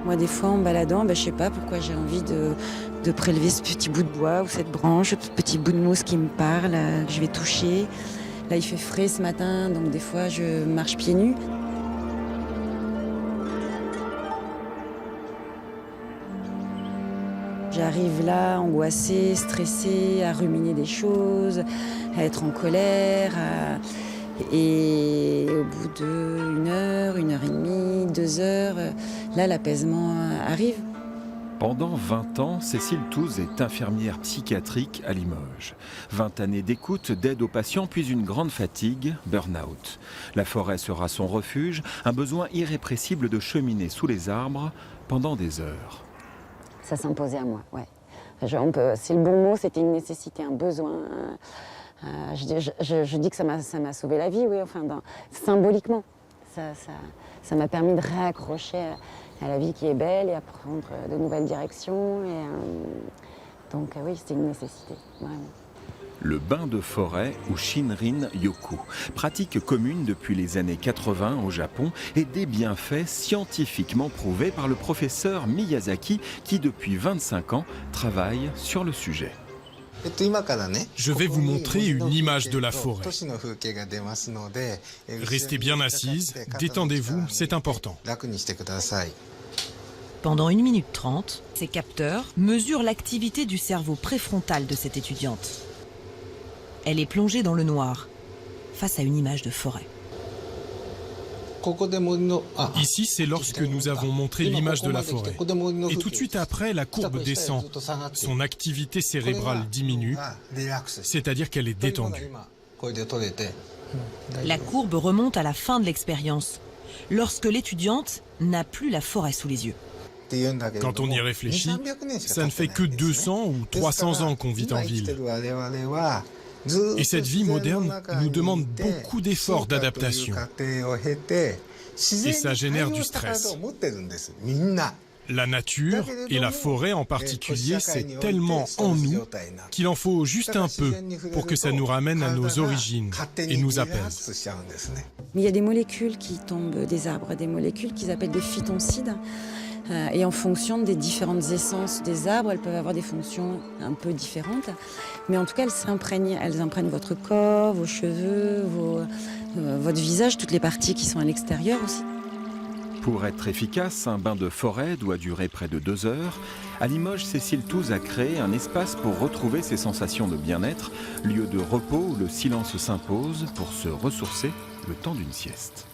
Moi, des fois, en me baladant, je sais pas pourquoi j'ai envie de prélever ce petit bout de bois ou cette branche, ce petit bout de mousse qui me parle, que je vais toucher. Là, il fait frais ce matin, donc des fois, je marche pieds nus. J'arrive là, angoissée, stressée, à ruminer des choses, à être en colère. Et au bout d'1 heure, 1h30, 2 heures, là, l'apaisement arrive. Pendant 20 ans, Cécile Touze est infirmière psychiatrique à Limoges. 20 années d'écoute, d'aide aux patients, puis une grande fatigue, burn-out. La forêt sera son refuge, un besoin irrépressible de cheminer sous les arbres pendant des heures. Ça s'imposait à moi, ouais. C'est le bon mot, c'était une nécessité, un besoin. Je dis que ça m'a sauvé la vie, oui, symboliquement. Ça m'a permis de réaccrocher à la vie qui est belle et à prendre de nouvelles directions. Donc oui, c'était une nécessité, vraiment. Le bain de forêt ou Shinrin Yoku, pratique commune depuis les années 80 au Japon et des bienfaits scientifiquement prouvés par le professeur Miyazaki qui depuis 25 ans travaille sur le sujet. Je vais vous montrer une image de la forêt. Restez bien assise, détendez-vous, c'est important. Pendant 1 minute 30, ces capteurs mesurent l'activité du cerveau préfrontal de cette étudiante. Elle est plongée dans le noir, face à une image de forêt. Ici, c'est lorsque nous avons montré l'image de la forêt. Et tout de suite après, la courbe descend. Son activité cérébrale diminue, c'est-à-dire qu'elle est détendue. La courbe remonte à la fin de l'expérience, lorsque l'étudiante n'a plus la forêt sous les yeux. Quand on y réfléchit, ça ne fait que 200 ou 300 ans qu'on vit en ville. Et cette vie moderne nous demande beaucoup d'efforts d'adaptation. Et ça génère du stress. La nature, et la forêt en particulier, c'est tellement en nous qu'il en faut juste un peu pour que ça nous ramène à nos origines et nous apaise. Mais il y a des molécules qui tombent des arbres, des molécules qu'ils appellent des phytoncides. Et en fonction des différentes essences des arbres, elles peuvent avoir des fonctions un peu différentes. Mais en tout cas, elles imprègnent votre corps, vos cheveux, votre visage, toutes les parties qui sont à l'extérieur aussi. Pour être efficace, un bain de forêt doit durer près de 2 heures. À Limoges, Cécile Touze a créé un espace pour retrouver ses sensations de bien-être, lieu de repos où le silence s'impose pour se ressourcer le temps d'une sieste.